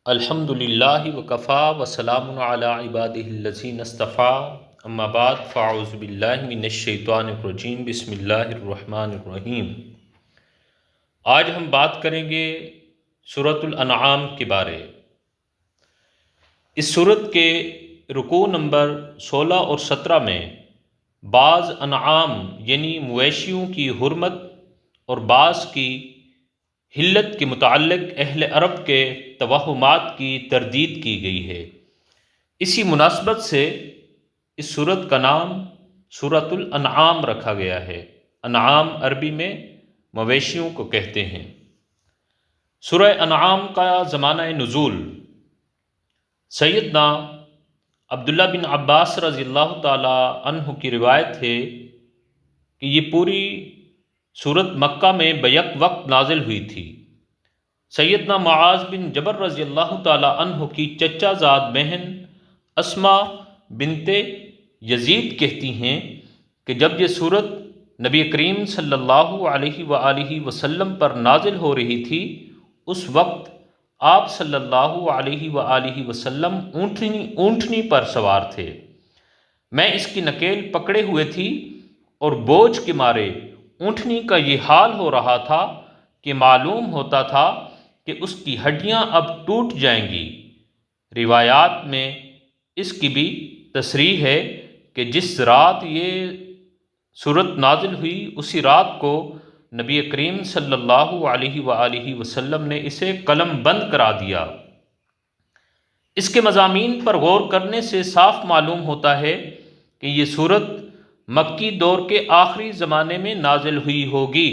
الحمد للہ وکفا وسلام علی عبادہ الذین اصطفیٰ اما بعد فاعوذ باللہ من الشیطان الرجیم بسم اللہ الرحمن الرحیم۔ آج ہم بات کریں گے سورۃ الانعام کے بارے۔ اس سورت کے رکوع نمبر 16 اور 17 میں بعض انعام یعنی مویشیوں کی حرمت اور بعض کی حلت کے متعلق اہل عرب کے توہمات کی تردید کی گئی ہے۔ اسی مناسبت سے اس سورت کا نام سورۃ الانعام رکھا گیا ہے۔ انعام عربی میں مویشیوں کو کہتے ہیں۔ سورہ انعام کا زمانہ نزول سیدنا عبداللہ بن عباس رضی اللہ تعالی عنہ کی روایت ہے کہ یہ پوری سورت مکہ میں بیک وقت نازل ہوئی تھی۔ سیدنا معاذ بن جبل رضی اللہ تعالی عنہ کی چچا زاد بہن اسماء بنت یزید کہتی ہیں کہ جب یہ سورت نبی کریم صلی اللہ علیہ وآلہ وسلم پر نازل ہو رہی تھی، اس وقت آپ صلی اللہ علیہ وآلہ وسلم اونٹنی پر سوار تھے۔ میں اس کی نکیل پکڑے ہوئے تھی اور بوجھ کے مارے اونٹنی کا یہ حال ہو رہا تھا کہ معلوم ہوتا تھا کہ اس کی ہڈیاں اب ٹوٹ جائیں گی۔ روایات میں اس کی بھی تصریح ہے کہ جس رات یہ سورت نازل ہوئی اسی رات کو نبی کریم صلی اللہ علیہ وآلہ وسلم نے اسے قلم بند کرا دیا۔ اس کے مضامین پر غور کرنے سے صاف معلوم ہوتا ہے کہ یہ سورت مکی دور کے آخری زمانے میں نازل ہوئی ہوگی۔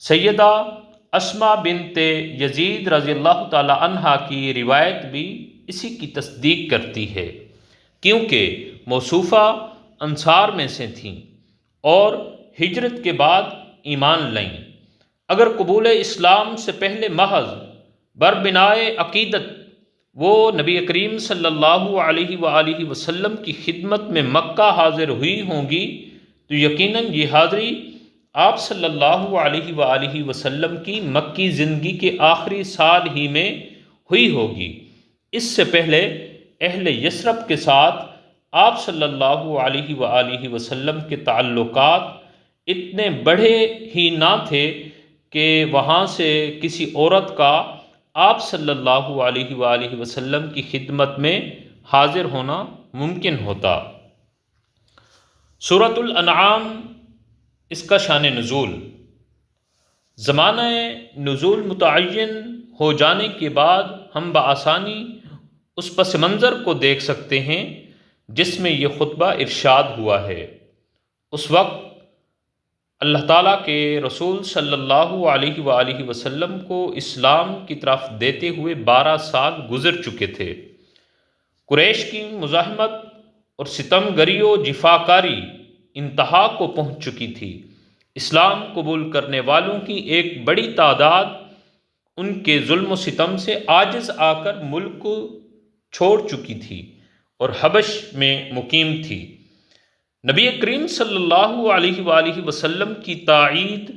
سیدہ اسماء بنت یزید رضی اللہ تعالی عنہا کی روایت بھی اسی کی تصدیق کرتی ہے، کیونکہ موصوفہ انصار میں سے تھیں اور ہجرت کے بعد ایمان لائیں۔ اگر قبول اسلام سے پہلے محض بربنائے عقیدت وہ نبی کریم صلی اللہ علیہ وآلہ وسلم کی خدمت میں مکہ حاضر ہوئی ہوں گی تو یقیناً یہ حاضری آپ صلی اللہ علیہ وآلہ وسلم کی مکی زندگی کے آخری سال ہی میں ہوئی ہوگی۔ اس سے پہلے اہل یثرب کے ساتھ آپ صلی اللہ علیہ وآلہ وسلم کے تعلقات اتنے بڑے ہی نہ تھے کہ وہاں سے کسی عورت کا آپ صلی اللہ علیہ وآلہ وسلم کی خدمت میں حاضر ہونا ممکن ہوتا۔ سورۃ الانعام، اس کا شان نزول۔ زمانہ نزول متعین ہو جانے کے بعد ہم بآسانی اس پس منظر کو دیکھ سکتے ہیں جس میں یہ خطبہ ارشاد ہوا ہے۔ اس وقت اللہ تعالیٰ کے رسول صلی اللہ علیہ وآلہ وسلم کو اسلام کی طرف دیتے ہوئے 12 سال گزر چکے تھے۔ قریش کی مزاحمت اور ستم گری و جفاکاری انتہا کو پہنچ چکی تھی۔ اسلام قبول کرنے والوں کی ایک بڑی تعداد ان کے ظلم و ستم سے عاجز آ کر ملک کو چھوڑ چکی تھی اور حبش میں مقیم تھی۔ نبی کریم صلی اللہ علیہ وآلہ وسلم کی تائید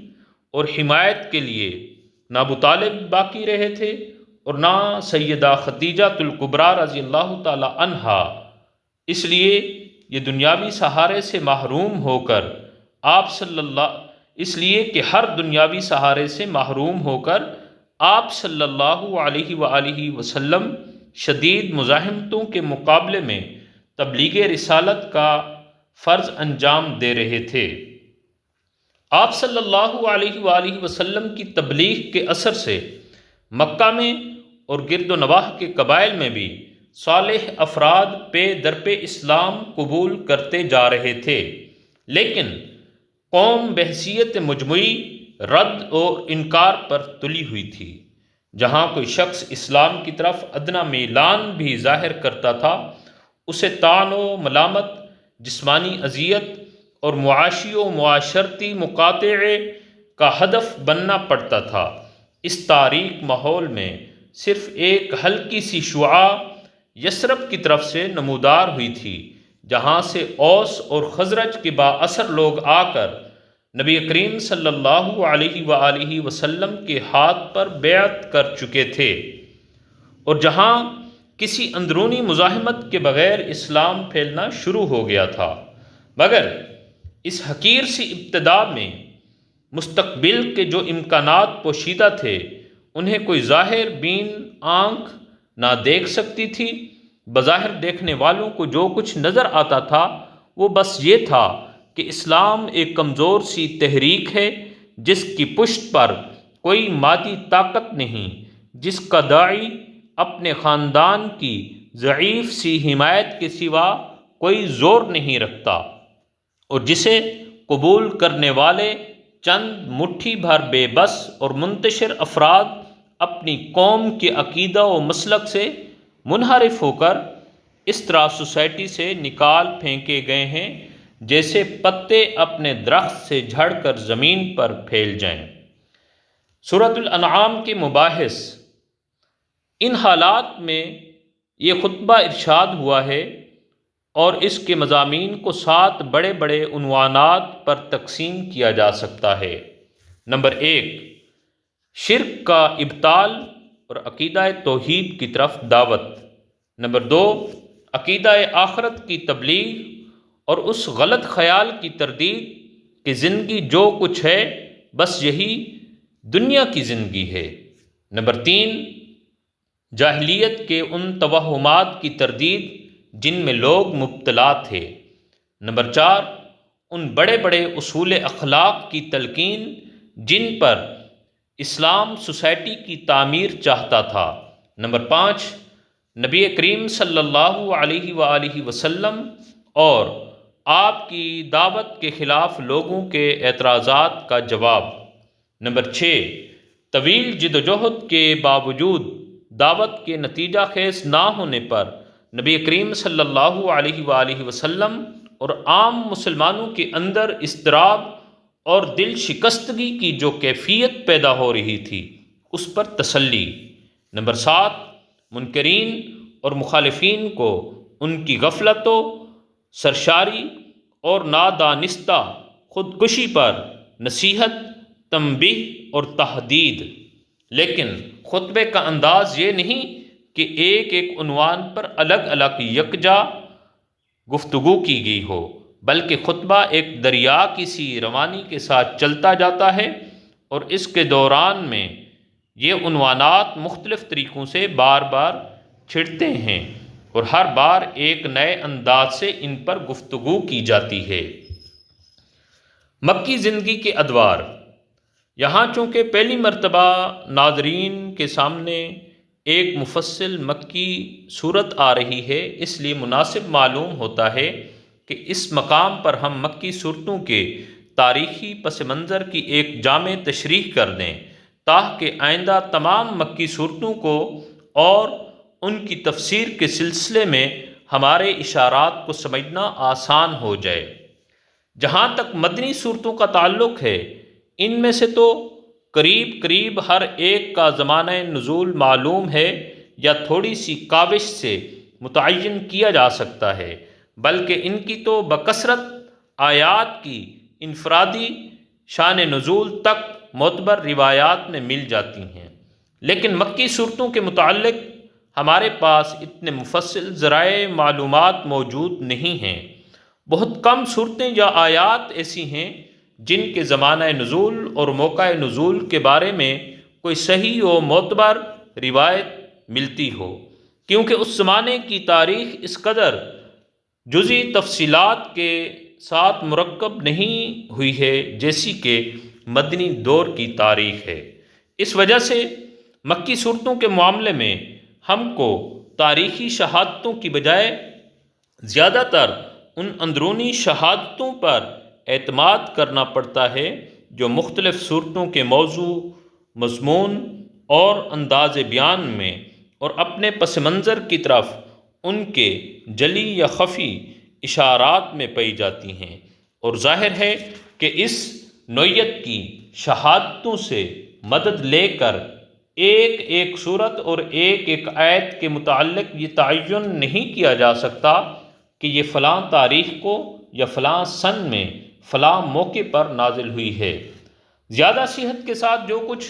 اور حمایت کے لیے نہ ابو طالب باقی رہے تھے اور نہ سیدہ خدیجہ الکبریٰ رضی اللہ تعالی عنہا۔ اس لیے یہ دنیاوی سہارے سے محروم ہو کر اس لیے کہ ہر دنیاوی سہارے سے محروم ہو کر آپ صلی اللہ علیہ وآلہ وسلم شدید مزاحمتوں کے مقابلے میں تبلیغ رسالت کا فرض انجام دے رہے تھے۔ آپ صلی اللہ علیہ وآلہ وسلم کی تبلیغ کے اثر سے مکہ میں اور گرد و نواح کے قبائل میں بھی صالح افراد پے در پہ اسلام قبول کرتے جا رہے تھے، لیکن قوم بحیثیت مجموعی رد اور انکار پر تلی ہوئی تھی۔ جہاں کوئی شخص اسلام کی طرف ادنیٰ میلان بھی ظاہر کرتا تھا، اسے طعن و ملامت، جسمانی اذیت اور معاشی و معاشرتی مقاطعے کا ہدف بننا پڑتا تھا۔ اس تاریک ماحول میں صرف ایک ہلکی سی شعاع یثرب کی طرف سے نمودار ہوئی تھی، جہاں سے اوس اور خزرج کے با اثر لوگ آ کر نبی کریم صلی اللہ علیہ وآلہ وسلم کے ہاتھ پر بیعت کر چکے تھے۔ اور جہاں کسی اندرونی مزاحمت کے بغیر اسلام پھیلنا شروع ہو گیا تھا، مگر اس حقیر سی ابتدا میں مستقبل کے جو امکانات پوشیدہ تھے انہیں کوئی ظاہر بین آنکھ نہ دیکھ سکتی تھی۔ بظاہر دیکھنے والوں کو جو کچھ نظر آتا تھا وہ بس یہ تھا کہ اسلام ایک کمزور سی تحریک ہے جس کی پشت پر کوئی مادی طاقت نہیں، جس کا داعی اپنے خاندان کی ضعیف سی حمایت کے سوا کوئی زور نہیں رکھتا، اور جسے قبول کرنے والے چند مٹھی بھر بے بس اور منتشر افراد اپنی قوم کے عقیدہ و مسلک سے منحرف ہو کر اس طرح سوسائٹی سے نکال پھینکے گئے ہیں جیسے پتے اپنے درخت سے جھڑ کر زمین پر پھیل جائیں۔ سورۃ الانعام کے مباحث، ان حالات میں یہ خطبہ ارشاد ہوا ہے اور اس کے مضامین کو 7 بڑے بڑے عنوانات پر تقسیم کیا جا سکتا ہے۔ نمبر 1، شرک کا ابطال اور عقیدہ توحید کی طرف دعوت۔ نمبر 2، عقیدہ آخرت کی تبلیغ اور اس غلط خیال کی تردید کہ زندگی جو کچھ ہے بس یہی دنیا کی زندگی ہے۔ نمبر 3، جاہلیت کے ان توہمات کی تردید جن میں لوگ مبتلا تھے۔ نمبر 4، ان بڑے بڑے اصول اخلاق کی تلقین جن پر اسلام سوسائٹی کی تعمیر چاہتا تھا۔ نمبر 5، نبی کریم صلی اللہ علیہ وآلہ وسلم اور آپ کی دعوت کے خلاف لوگوں کے اعتراضات کا جواب۔ نمبر 6، طویل جدوجہد کے باوجود دعوت کے نتیجہ خیز نہ ہونے پر نبی کریم صلی اللہ علیہ وآلہ وسلم اور عام مسلمانوں کے اندر اضطراب اور دل شکستگی کی جو کیفیت پیدا ہو رہی تھی اس پر تسلی۔ نمبر 7، منکرین اور مخالفین کو ان کی غفلت و سرشاری اور نادانستہ خودکشی پر نصیحت، تنبیہ اور تحدید۔ لیکن خطبے کا انداز یہ نہیں کہ ایک ایک عنوان پر الگ الگ یکجا گفتگو کی گئی ہو، بلکہ خطبہ ایک دریا کی سی روانی کے ساتھ چلتا جاتا ہے، اور اس کے دوران میں یہ عنوانات مختلف طریقوں سے بار بار چھڑتے ہیں اور ہر بار ایک نئے انداز سے ان پر گفتگو کی جاتی ہے۔ مکی زندگی کے ادوار، یہاں چونکہ پہلی مرتبہ ناظرین کے سامنے ایک مفصل مکی صورت آ رہی ہے، اس لیے مناسب معلوم ہوتا ہے کہ اس مقام پر ہم مکی صورتوں کے تاریخی پس منظر کی ایک جامع تشریح کر دیں تاکہ آئندہ تمام مکی صورتوں کو اور ان کی تفسیر کے سلسلے میں ہمارے اشارات کو سمجھنا آسان ہو جائے۔ جہاں تک مدنی صورتوں کا تعلق ہے، ان میں سے تو قریب قریب ہر ایک کا زمانہ نزول معلوم ہے یا تھوڑی سی کاوش سے متعین کیا جا سکتا ہے، بلکہ ان کی تو بکثرت آیات کی انفرادی شان نزول تک معتبر روایات میں مل جاتی ہیں۔ لیکن مکی صورتوں کے متعلق ہمارے پاس اتنے مفصل ذرائع معلومات موجود نہیں ہیں۔ بہت کم صورتیں یا آیات ایسی ہیں جن کے زمانہ نزول اور موقع نزول کے بارے میں کوئی صحیح و معتبر روایت ملتی ہو، کیونکہ اس زمانے کی تاریخ اس قدر جزئی تفصیلات کے ساتھ مرکب نہیں ہوئی ہے جیسی کہ مدنی دور کی تاریخ ہے۔ اس وجہ سے مکی صورتوں کے معاملے میں ہم کو تاریخی شہادتوں کی بجائے زیادہ تر ان اندرونی شہادتوں پر اعتماد کرنا پڑتا ہے جو مختلف صورتوں کے موضوع، مضمون اور انداز بیان میں اور اپنے پس منظر کی طرف ان کے جلی یا خفی اشارات میں پائی جاتی ہیں، اور ظاہر ہے کہ اس نوعیت کی شہادتوں سے مدد لے کر ایک ایک صورت اور ایک ایک آیت کے متعلق یہ تعین نہیں کیا جا سکتا کہ یہ فلاں تاریخ کو یا فلاں سن میں فلاں موقع پر نازل ہوئی ہے۔ زیادہ صحت کے ساتھ جو کچھ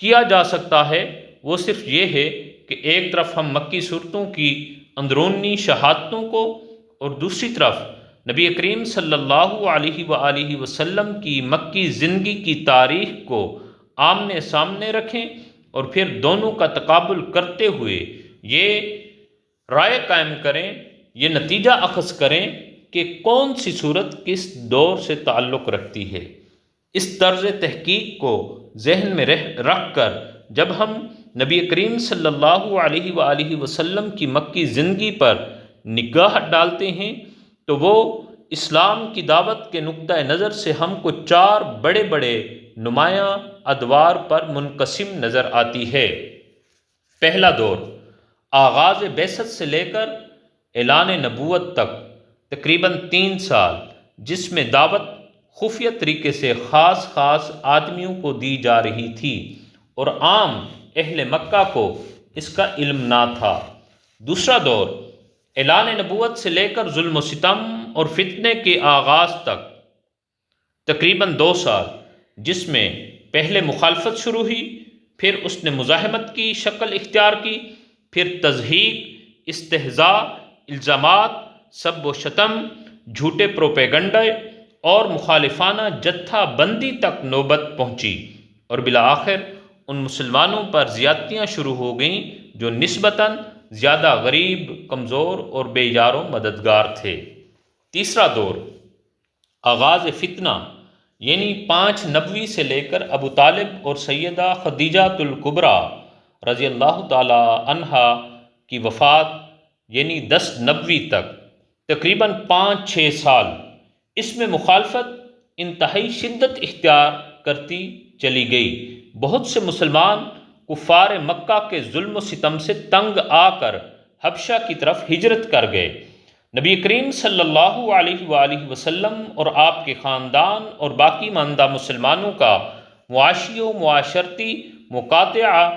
کیا جا سکتا ہے وہ صرف یہ ہے کہ ایک طرف ہم مکی صورتوں کی اندرونی شہادتوں کو اور دوسری طرف نبی کریم صلی اللہ علیہ وآلہ وسلم کی مکی زندگی کی تاریخ کو آمنے سامنے رکھیں اور پھر دونوں کا تقابل کرتے ہوئے یہ رائے قائم کریں، یہ نتیجہ اخذ کریں کہ کون سی صورت کس دور سے تعلق رکھتی ہے۔ اس طرز تحقیق کو ذہن میں رکھ کر جب ہم نبی کریم صلی اللہ علیہ وآلہ وسلم کی مکی زندگی پر نگاہ ڈالتے ہیں تو وہ اسلام کی دعوت کے نقطہ نظر سے ہم کو 4 بڑے بڑے نمایاں ادوار پر منقسم نظر آتی ہے۔ پہلا دور آغاز بعثت سے لے کر اعلان نبوت تک تقریباً 3 سال، جس میں دعوت خفیہ طریقے سے خاص آدمیوں کو دی جا رہی تھی اور عام اہل مکہ کو اس کا علم نہ تھا۔ دوسرا دور اعلان نبوت سے لے کر ظلم و ستم اور فتنے کے آغاز تک تقریباً 2 سال، جس میں پہلے مخالفت شروع ہوئی، پھر اس نے مزاحمت کی شکل اختیار کی، پھر تضحیک، استہزاء، الزامات، سب و شتم، جھوٹے پروپیگنڈے اور مخالفانہ جتھا بندی تک نوبت پہنچی، اور بالآخر ان مسلمانوں پر زیادتیاں شروع ہو گئیں جو نسبتاً زیادہ غریب، کمزور اور بے یار و مددگار تھے۔ تیسرا دور آغاز فتنہ، یعنی 5 نبوی سے لے کر ابو طالب اور سیدہ خدیجہ الکبریٰ رضی اللہ تعالی عنہا کی وفات، یعنی 10 نبوی تک تقریباً 5-6 سال۔ اس میں مخالفت انتہائی شدت اختیار کرتی چلی گئی۔ بہت سے مسلمان کفار مکہ کے ظلم و ستم سے تنگ آ کر حبشہ کی طرف ہجرت کر گئے۔ نبی کریم صلی اللہ علیہ وآلہ وسلم اور آپ کے خاندان اور باقی ماندہ مسلمانوں کا معاشی و معاشرتی مقاطعہ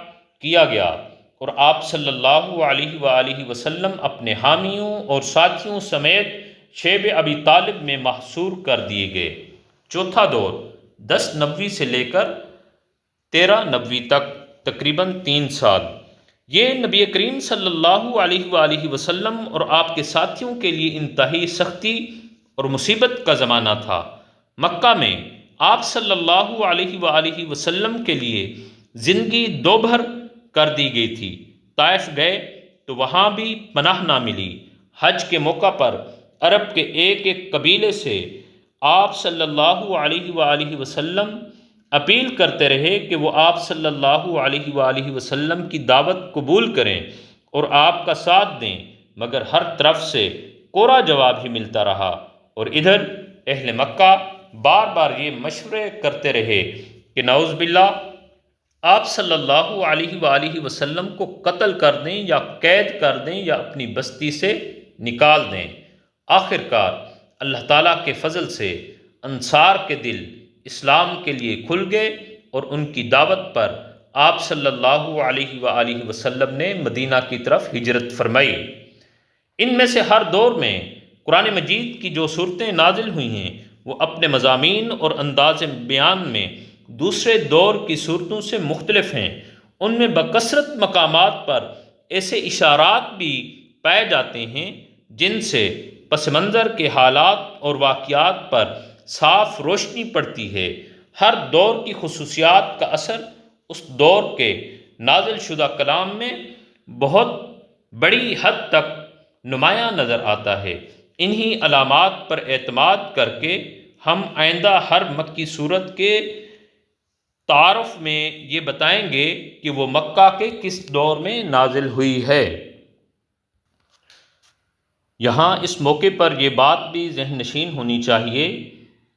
کیا گیا اور آپ صلی اللہ علیہ وآلہ وسلم اپنے حامیوں اور ساتھیوں سمیت شیب ابی طالب میں محصور کر دیے گئے۔ چوتھا دور 10 نبوی سے لے کر 13 نبوی تک تقریباً 3 سال۔ یہ نبی کریم صلی اللہ علیہ وآلہ وسلم اور آپ کے ساتھیوں کے لیے انتہائی سختی اور مصیبت کا زمانہ تھا۔ مکہ میں آپ صلی اللہ علیہ وآلہ وسلم کے لیے زندگی دوبھر کر دی گئی تھی۔ طائف گئے تو وہاں بھی پناہ نہ ملی۔ حج کے موقع پر عرب کے ایک قبیلے سے آپ صلی اللہ علیہ وآلہ وسلم اپیل کرتے رہے کہ وہ آپ صلی اللہ علیہ وآلہ وسلم کی دعوت قبول کریں اور آپ کا ساتھ دیں، مگر ہر طرف سے کوڑا جواب ہی ملتا رہا، اور ادھر اہل مکہ بار بار یہ مشورے کرتے رہے کہ نعوذ باللہ آپ صلی اللہ علیہ وآلہ وسلم کو قتل کر دیں یا قید کر دیں یا اپنی بستی سے نکال دیں۔ آخر کار اللہ تعالیٰ کے فضل سے انصار کے دل اسلام کے لیے کھل گئے اور ان کی دعوت پر آپ صلی اللہ علیہ وآلہ وسلم نے مدینہ کی طرف ہجرت فرمائی۔ ان میں سے ہر دور میں قرآن مجید کی جو صورتیں نازل ہوئی ہیں وہ اپنے مضامین اور انداز بیان میں دوسرے دور کی صورتوں سے مختلف ہیں۔ ان میں بکثرت مقامات پر ایسے اشارات بھی پائے جاتے ہیں جن سے پس منظر کے حالات اور واقعات پر صاف روشنی پڑتی ہے۔ ہر دور کی خصوصیات کا اثر اس دور کے نازل شدہ کلام میں بہت بڑی حد تک نمایاں نظر آتا ہے۔ انہی علامات پر اعتماد کر کے ہم آئندہ ہر مکی صورت کے تعارف میں یہ بتائیں گے کہ وہ مکہ کے کس دور میں نازل ہوئی ہے۔ یہاں اس موقع پر یہ بات بھی ذہن نشین ہونی چاہیے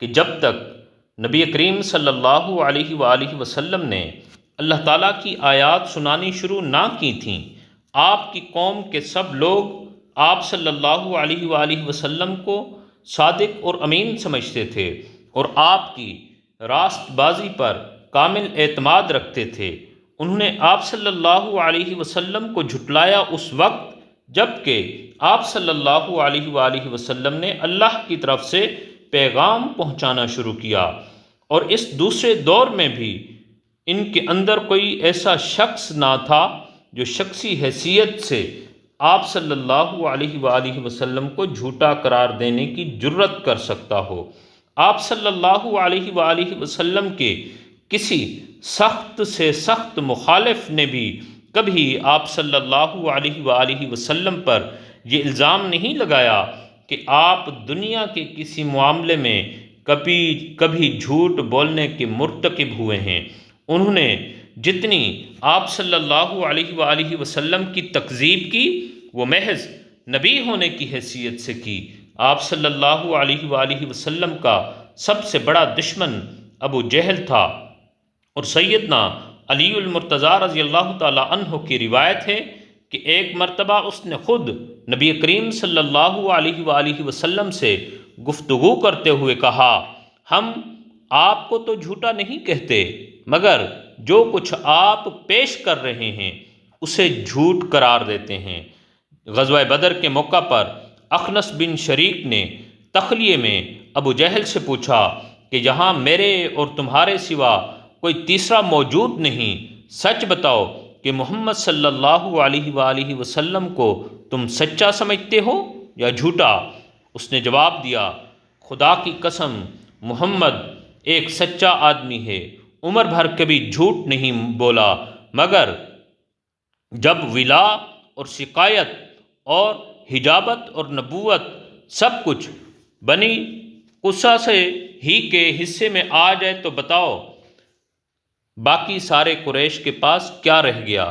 کہ جب تک نبی کریم صلی اللہ علیہ وآلہ وسلم نے اللہ تعالیٰ کی آیات سنانی شروع نہ کی تھیں، آپ کی قوم کے سب لوگ آپ صلی اللہ علیہ وآلہ وسلم کو صادق اور امین سمجھتے تھے اور آپ کی راست بازی پر کامل اعتماد رکھتے تھے۔ انہوں نے آپ صلی اللہ علیہ وسلم کو جھٹلایا اس وقت جب کہ آپ صلی اللہ علیہ وآلہ وسلم نے اللہ کی طرف سے پیغام پہنچانا شروع کیا، اور اس دوسرے دور میں بھی ان کے اندر کوئی ایسا شخص نہ تھا جو شخصی حیثیت سے آپ صلی اللہ علیہ وآلہ وسلم کو جھوٹا قرار دینے کی جرت کر سکتا ہو؟ آپ صلی اللہ علیہ وآلہ وسلم کے کسی سخت سے سخت مخالف نے بھی کبھی آپ صلی اللہ علیہ وآلہ وسلم پر یہ الزام نہیں لگایا کہ آپ دنیا کے کسی معاملے میں کبھی جھوٹ بولنے کے مرتکب ہوئے ہیں۔ انہوں نے جتنی آپ صلی اللہ علیہ وآلہ وسلم کی تکذیب کی وہ محض نبی ہونے کی حیثیت سے کی۔ آپ صلی اللہ علیہ وآلہ وسلم کا سب سے بڑا دشمن ابو جہل تھا، اور سیدنا علی المرتضیٰ رضی اللہ تعالیٰ عنہ کی روایت ہے کہ ایک مرتبہ اس نے خود نبی کریم صلی اللہ علیہ وآلہ وسلم سے گفتگو کرتے ہوئے کہا، ہم آپ کو تو جھوٹا نہیں کہتے، مگر جو کچھ آپ پیش کر رہے ہیں اسے جھوٹ قرار دیتے ہیں۔ غزوہ بدر کے موقع پر اخنس بن شریک نے تخلیے میں ابو جہل سے پوچھا کہ یہاں میرے اور تمہارے سوا کوئی تیسرا موجود نہیں، سچ بتاؤ کہ محمد صلی اللہ علیہ وآلہ وسلم کو تم سچا سمجھتے ہو یا جھوٹا؟ اس نے جواب دیا، خدا کی قسم محمد ایک سچا آدمی ہے، عمر بھر کبھی جھوٹ نہیں بولا، مگر جب ولا اور شکایت اور حجابت اور نبوت سب کچھ بنی قصہ سے ہی کے حصے میں آ جائے تو بتاؤ باقی سارے قریش کے پاس کیا رہ گیا؟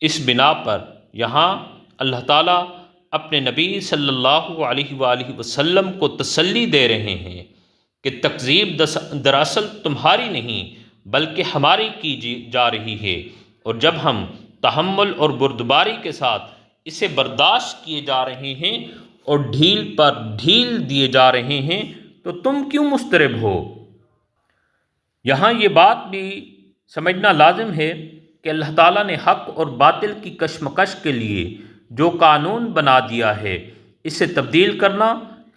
اس بنا پر یہاں اللہ تعالیٰ اپنے نبی صلی اللہ علیہ وآلہ وسلم کو تسلی دے رہے ہیں کہ تکذیب دراصل تمہاری نہیں بلکہ ہماری کی جا رہی ہے، اور جب ہم تحمل اور بردباری کے ساتھ اسے برداشت کیے جا رہے ہیں اور ڈھیل پر ڈھیل دیے جا رہے ہیں تو تم کیوں مضطرب ہو؟ یہاں یہ بات بھی سمجھنا لازم ہے کہ اللہ تعالیٰ نے حق اور باطل کی کشمکش کے لیے جو قانون بنا دیا ہے اسے تبدیل کرنا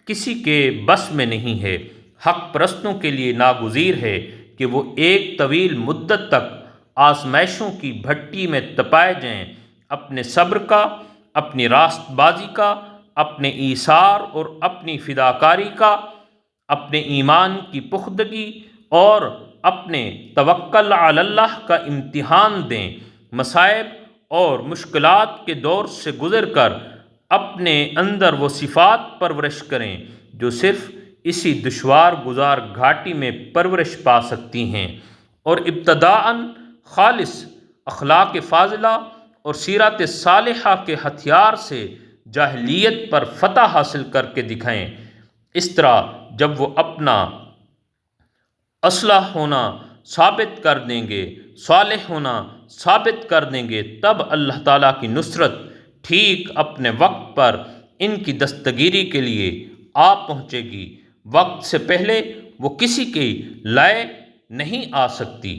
کسی کے بس میں نہیں ہے۔ حق پرستوں کے لیے ناگزیر ہے کہ وہ ایک طویل مدت تک آزمائشوں کی بھٹی میں تپائے جائیں، اپنے صبر کا، اپنی راست بازی کا، اپنے ایثار اور اپنی فداکاری کا، اپنے ایمان کی پختگی اور اپنے توکل علی اللہ کا امتحان دیں، مصائب اور مشکلات کے دور سے گزر کر اپنے اندر وہ صفات پرورش کریں جو صرف اسی دشوار گزار گھاٹی میں پرورش پا سکتی ہیں، اور ابتداءً خالص اخلاق فاضلہ اور سیرت صالحہ کے ہتھیار سے جاہلیت پر فتح حاصل کر کے دکھائیں۔ اس طرح جب وہ اپنا اصلح ہونا ثابت کر دیں گے، صالح ہونا ثابت کر دیں گے، تب اللہ تعالیٰ کی نصرت ٹھیک اپنے وقت پر ان کی دستگیری کے لیے آ پہنچے گی، وقت سے پہلے وہ کسی کے لائے نہیں آ سکتی۔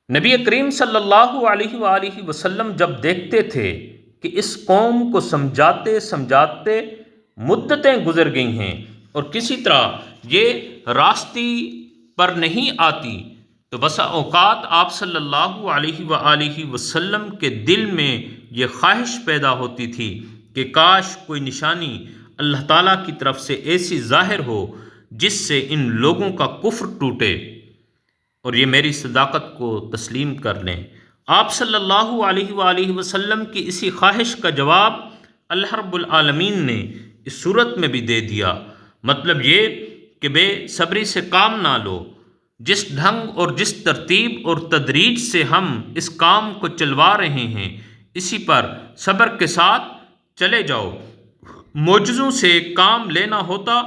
نبی کریم صلی اللہ علیہ وآلہ وسلم جب دیکھتے تھے کہ اس قوم کو سمجھاتے سمجھاتے مدتیں گزر گئی ہیں اور کسی طرح یہ راستی پر نہیں آتی، تو بسا اوقات آپ صلی اللہ علیہ وآلہ وسلم کے دل میں یہ خواہش پیدا ہوتی تھی کہ کاش کوئی نشانی اللہ تعالیٰ کی طرف سے ایسی ظاہر ہو جس سے ان لوگوں کا کفر ٹوٹے اور یہ میری صداقت کو تسلیم کر لیں۔ آپ صلی اللہ علیہ وآلہ وسلم کی اسی خواہش کا جواب اللہ رب العالمین نے اس صورت میں بھی دے دیا۔ مطلب یہ کہ بے صبری سے کام نہ لو، جس ڈھنگ اور جس ترتیب اور تدریج سے ہم اس کام کو چلوا رہے ہیں اسی پر صبر کے ساتھ چلے جاؤ۔ معجزوں سے کام لینا ہوتا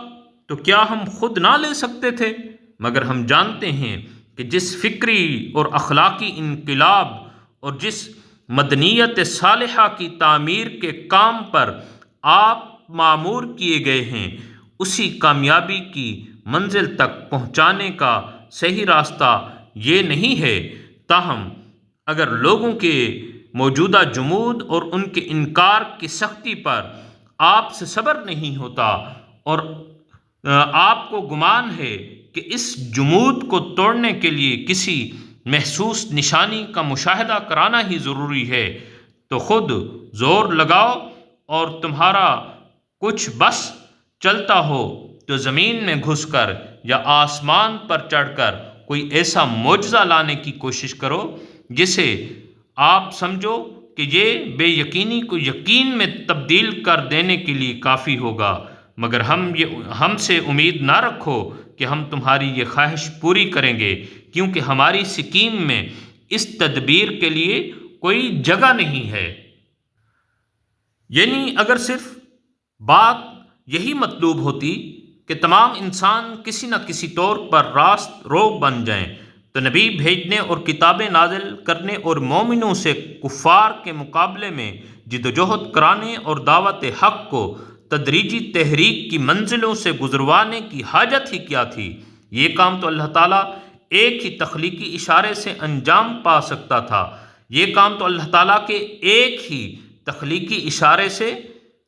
تو کیا ہم خود نہ لے سکتے تھے؟ مگر ہم جانتے ہیں کہ جس فکری اور اخلاقی انقلاب اور جس مدنیت صالحہ کی تعمیر کے کام پر آپ مامور کیے گئے ہیں اسی کامیابی کی منزل تک پہنچانے کا صحیح راستہ یہ نہیں ہے۔ تاہم اگر لوگوں کے موجودہ جمود اور ان کے انکار کی سختی پر آپ سے صبر نہیں ہوتا اور آپ کو گمان ہے کہ اس جمود کو توڑنے کے لیے کسی محسوس نشانی کا مشاہدہ کرانا ہی ضروری ہے تو خود زور لگاؤ، اور تمہارا کچھ بس چلتا ہو تو زمین میں گھس کر یا آسمان پر چڑھ کر کوئی ایسا معجزہ لانے کی کوشش کرو جسے آپ سمجھو کہ یہ بے یقینی کو یقین میں تبدیل کر دینے کے لیے کافی ہوگا، مگر ہم سے امید نہ رکھو کہ ہم تمہاری یہ خواہش پوری کریں گے، کیونکہ ہماری سکیم میں اس تدبیر کے لیے کوئی جگہ نہیں ہے۔ یعنی اگر صرف بات یہی مطلوب ہوتی کہ تمام انسان کسی نہ کسی طور پر راست رو بن جائیں تو نبی بھیجنے اور کتابیں نازل کرنے اور مومنوں سے کفار کے مقابلے میں جد و جہد کرانے اور دعوت حق کو تدریجی تحریک کی منزلوں سے گزروانے کی حاجت ہی کیا تھی؟ یہ کام تو اللہ تعالیٰ ایک ہی تخلیقی اشارے سے انجام پا سکتا تھا، یہ کام تو اللہ تعالیٰ کے ایک ہی تخلیقی اشارے سے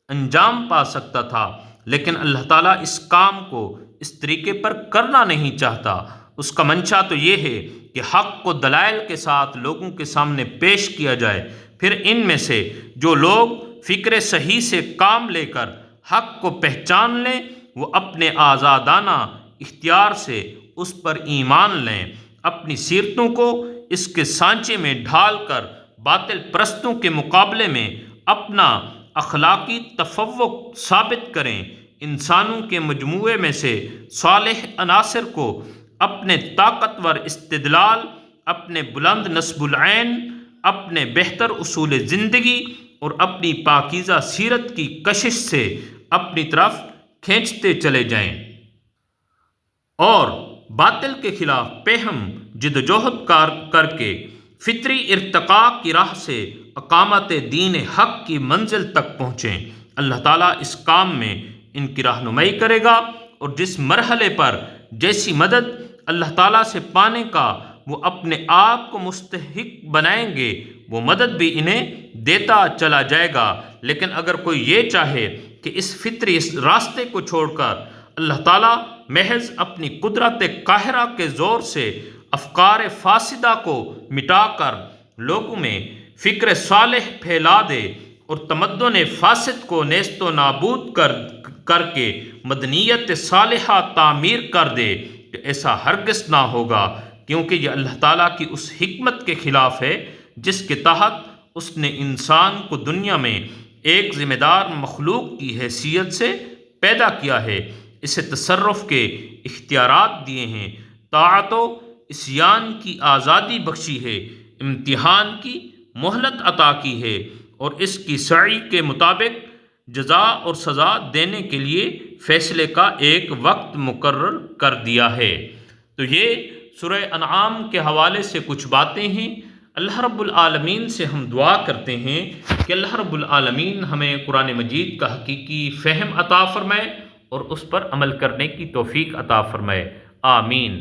انجام پا سکتا تھا، لیکن اللہ تعالیٰ اس کام کو اس طریقے پر کرنا نہیں چاہتا۔ اس کا منشا تو یہ ہے کہ حق کو دلائل کے ساتھ لوگوں کے سامنے پیش کیا جائے، پھر ان میں سے جو لوگ فکر صحیح سے کام لے کر حق کو پہچان لیں وہ اپنے آزادانہ اختیار سے اس پر ایمان لیں، اپنی سیرتوں کو اس کے سانچے میں ڈھال کر باطل پرستوں کے مقابلے میں اپنا اخلاقی تفوق ثابت کریں، انسانوں کے مجموعے میں سے صالح عناصر کو اپنے طاقتور استدلال، اپنے بلند نصب العین، اپنے بہتر اصول زندگی اور اپنی پاکیزہ سیرت کی کشش سے اپنی طرف کھینچتے چلے جائیں، اور باطل کے خلاف پہم جدوجہد کر کے فطری ارتقاء کی راہ سے اقامت دین حق کی منزل تک پہنچیں۔ اللہ تعالیٰ اس کام میں ان کی رہنمائی کرے گا، اور جس مرحلے پر جیسی مدد اللہ تعالیٰ سے پانے کا وہ اپنے آپ کو مستحق بنائیں گے وہ مدد بھی انہیں دیتا چلا جائے گا۔ لیکن اگر کوئی یہ چاہے کہ اس فطری راستے کو چھوڑ کر اللہ تعالیٰ محض اپنی قدرت قاہرہ کے زور سے افکار فاسدہ کو مٹا کر لوگوں میں فکر صالح پھیلا دے اور تمدن فاسد کو نیست و نابود کر کے مدنیت صالحہ تعمیر کر دے تو ایسا ہرگز نہ ہوگا، کیونکہ یہ اللہ تعالیٰ کی اس حکمت کے خلاف ہے جس کے تحت اس نے انسان کو دنیا میں ایک ذمہ دار مخلوق کی حیثیت سے پیدا کیا ہے، اسے تصرف کے اختیارات دیے ہیں، طاعت و عصیان کی آزادی بخشی ہے، امتحان کی مہلت عطا کی ہے، اور اس کی سعی کے مطابق جزا اور سزا دینے کے لیے فیصلے کا ایک وقت مقرر کر دیا ہے۔ تو یہ سورہ انعام کے حوالے سے کچھ باتیں ہیں۔ اللہ رب العالمین سے ہم دعا کرتے ہیں کہ اللہ رب العالمین ہمیں قرآن مجید کا حقیقی فہم عطا فرمائے اور اس پر عمل کرنے کی توفیق عطا فرمائے، آمین۔